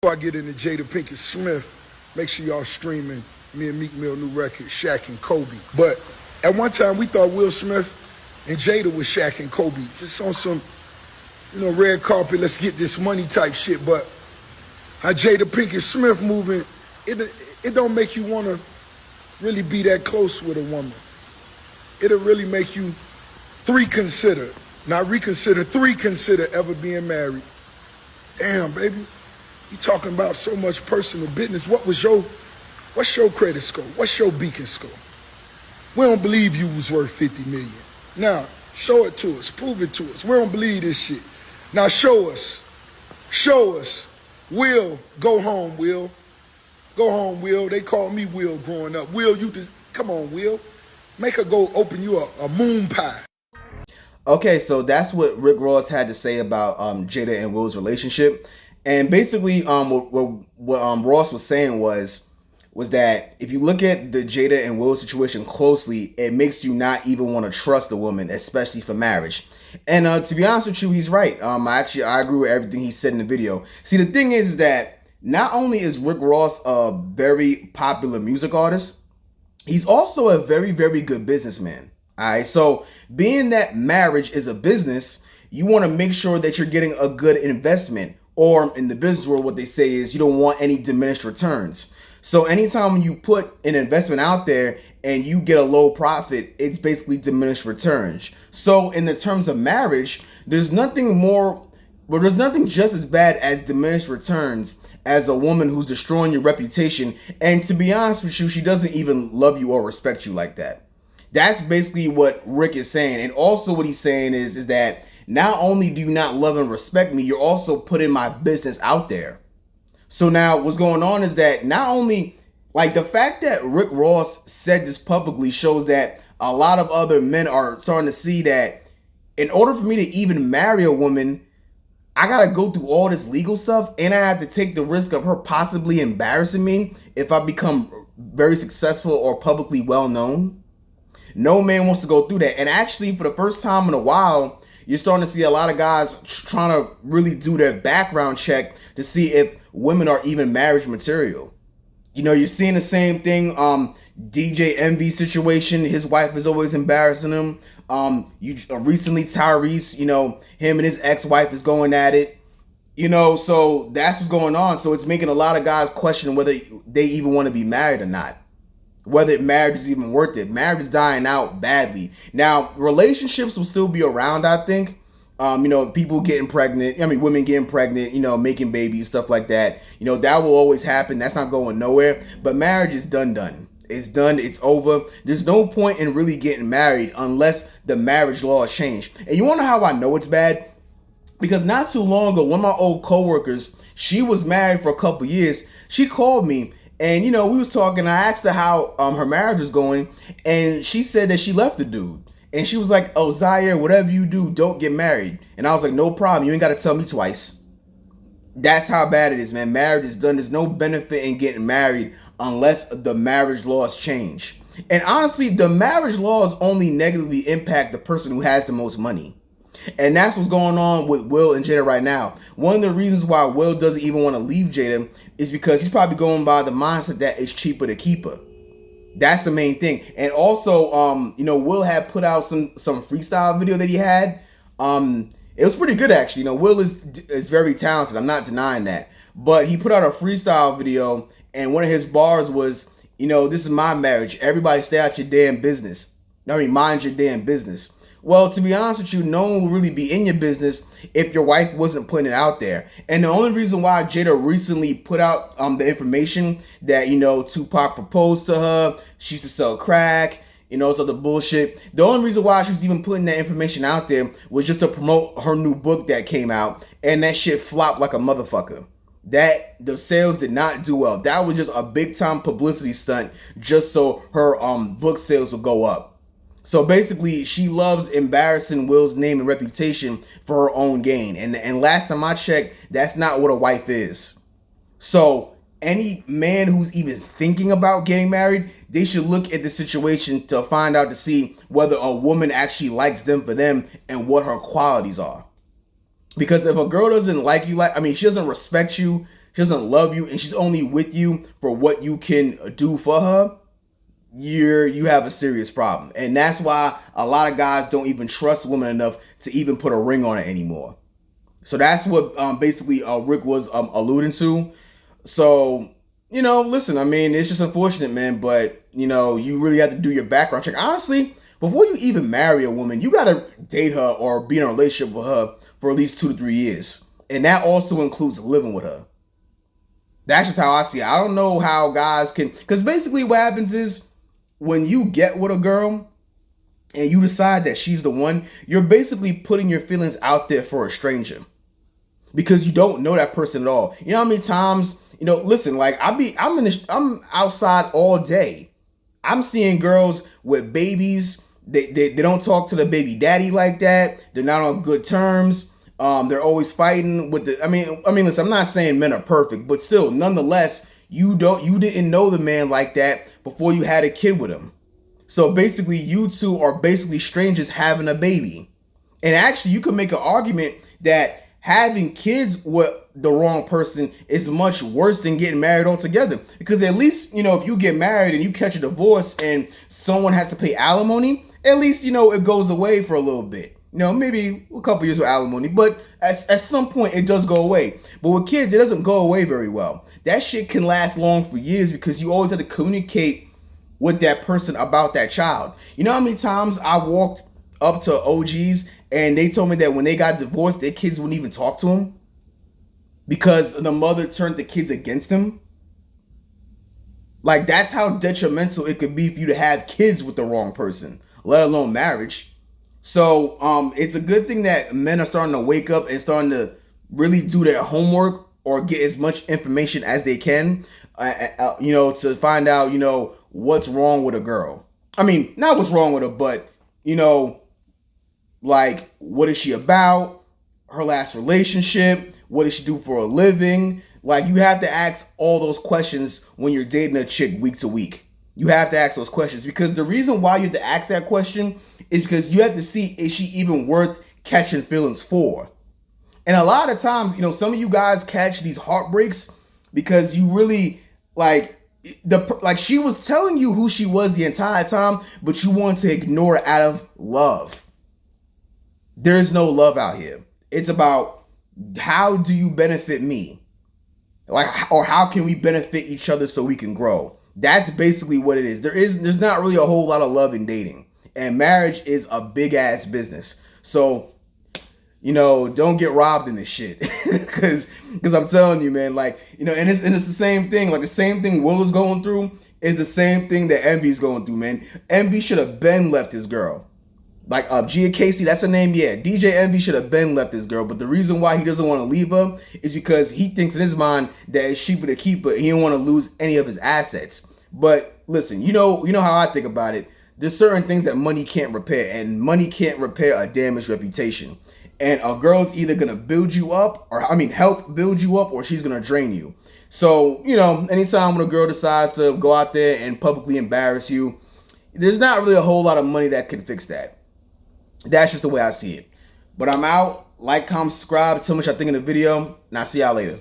Before I get into Jada Pinkett Smith, make sure y'all streaming me and Meek Mill new record, Shaq and Kobe. But at one time we thought Will Smith and Jada was Shaq and Kobe, just on some, red carpet, let's get this money type shit. But how Jada Pinkett Smith moving, it don't make you want to really be that close with a woman. It'll really make you consider, not reconsider, consider ever being married. Damn, baby. You talking about so much personal business. What's your credit score? What's your beacon score? We don't believe you was worth 50 million. Now, show it to us. Prove it to us. We don't believe this shit. Now show us. Show us. Will, go home, Will. Go home, Will. They called me Will growing up. Will, come on, Will. Make her go open you a moon pie. Okay, so that's what Rick Ross had to say about Jada and Will's relationship. And basically, what Ross was saying was that if you look at the Jada and Will situation closely, it makes you not even want to trust a woman, especially for marriage. And to be honest with you, he's right. I agree with everything he said in the video. See, the thing is that not only is Rick Ross a very popular music artist, he's also a very, very good businessman. All right, so being that marriage is a business, you want to make sure that you're getting a good investment. Or in the business world, what they say is you don't want any diminished returns. So anytime you put an investment out there and you get a low profit, it's basically diminished returns. So in the terms of marriage, there's nothing just as bad as diminished returns as a woman who's destroying your reputation. And to be honest with you, she doesn't even love you or respect you like that. That's basically what Rick is saying. And also what he's saying is that not only do you not love and respect me, you're also putting my business out there. So now what's going on is that not only, like, the fact that Rick Ross said this publicly shows that a lot of other men are starting to see that in order for me to even marry a woman, I gotta go through all this legal stuff and I have to take the risk of her possibly embarrassing me if I become very successful or publicly well known. No man wants to go through that. And actually, for the first time in a while, you're starting to see a lot of guys trying to really do their background check to see if women are even marriage material. You're seeing the same thing. DJ Envy situation. His wife is always embarrassing him. Recently Tyrese, him and his ex-wife is going at it. So that's what's going on. So it's making a lot of guys question whether they even want to be married or not. Whether marriage is even worth it. Marriage is dying out badly. Now, relationships will still be around, I think. People getting pregnant. Women getting pregnant, making babies, stuff like that. That will always happen. That's not going nowhere. But marriage is done. It's done. It's over. There's no point in really getting married unless the marriage laws change. And you want to know how I know it's bad? Because not too long ago, one of my old coworkers, she was married for a couple years. She called me. And, we was talking, I asked her how her marriage was going, and she said that she left the dude. And she was like, oh, Zaire, whatever you do, don't get married. And I was like, no problem. You ain't got to tell me twice. That's how bad it is, man. Marriage is done. There's no benefit in getting married unless the marriage laws change. And honestly, the marriage laws only negatively impact the person who has the most money. And that's what's going on with Will and Jada right now. One of the reasons why Will doesn't even want to leave Jada is because he's probably going by the mindset that it's cheaper to keep her. That's the main thing. And also, Will had put out some freestyle video that he had. It was pretty good, actually. Will is very talented. I'm not denying that. But he put out a freestyle video, and one of his bars was, this is my marriage. Everybody stay out your damn business. Mind your damn business. Well, to be honest with you, no one will really be in your business if your wife wasn't putting it out there. And the only reason why Jada recently put out the information that, Tupac proposed to her, she used to sell crack, this other bullshit. The only reason why she was even putting that information out there was just to promote her new book that came out. And that shit flopped like a motherfucker. That the sales did not do well. That was just a big time publicity stunt just so her book sales would go up. So basically, she loves embarrassing Will's name and reputation for her own gain. And last time I checked, that's not what a wife is. So any man who's even thinking about getting married, they should look at the situation to find out to see whether a woman actually likes them for them and what her qualities are. Because if a girl doesn't like you, she doesn't respect you, she doesn't love you, and she's only with you for what you can do for her, you have a serious problem. And that's why a lot of guys don't even trust women enough to even put a ring on it anymore. So that's what basically Rick was alluding to. So, listen, I mean, it's just unfortunate, man, but, you really have to do your background check. Honestly, before you even marry a woman, you got to date her or be in a relationship with her for at least 2 to 3 years. And that also includes living with her. That's just how I see it. I don't know how guys can, because basically what happens is when you get with a girl and you decide that she's the one, you're basically putting your feelings out there for a stranger because you don't know that person at all. You know how many times, listen, like I'm outside all day. I'm seeing girls with babies. They don't talk to the baby daddy like that. They're not on good terms. They're always fighting with the. I mean, listen. I'm not saying men are perfect, but still, nonetheless, you didn't know the man like that before you had a kid with him. So basically, you two are basically strangers having a baby. And actually, you could make an argument that having kids with the wrong person is much worse than getting married altogether. Because at least, if you get married and you catch a divorce and someone has to pay alimony, at least, it goes away for a little bit. Maybe a couple years with alimony, but at some point it does go away. But with kids, it doesn't go away very well. That shit can last long for years because you always have to communicate with that person about that child. You know how many times I walked up to OGs and they told me that when they got divorced, their kids wouldn't even talk to them because the mother turned the kids against them? Like, that's how detrimental it could be for you to have kids with the wrong person, let alone marriage. So it's a good thing that men are starting to wake up and starting to really do their homework or get as much information as they can, to find out, what's wrong with a girl. I mean, not what's wrong with her, but, like, what is she about? Her last relationship? What does she do for a living? Like, you have to ask all those questions when you're dating a chick week to week. You have to ask those questions because the reason why you have to ask that question is because you have to see, is she even worth catching feelings for? And a lot of times, some of you guys catch these heartbreaks because you really like she was telling you who she was the entire time, but you want to ignore it out of love. There is no love out here. It's about how do you benefit me? Or how can we benefit each other so we can grow? That's basically what it is. There's not really a whole lot of love in dating. And marriage is a big ass business. So, don't get robbed in this shit. Cause I'm telling you, man, and it's the same thing. Like the same thing Will is going through is the same thing that Envy's going through, man. Envy should have been left his girl. Like Gia Casey, that's her name, yeah. DJ Envy should have been left his girl, but the reason why he doesn't want to leave her is because he thinks in his mind that it's cheaper to keep her. He don't want to lose any of his assets. But listen, you know how I think about it. There's certain things that money can't repair, and money can't repair a damaged reputation. And a girl's either gonna build you up, help build you up, or she's gonna drain you. So, anytime when a girl decides to go out there and publicly embarrass you, there's not really a whole lot of money that can fix that. That's just the way I see it. But I'm out. Like, comment, subscribe. Tell me what y'all think of the video, and I'll see y'all later.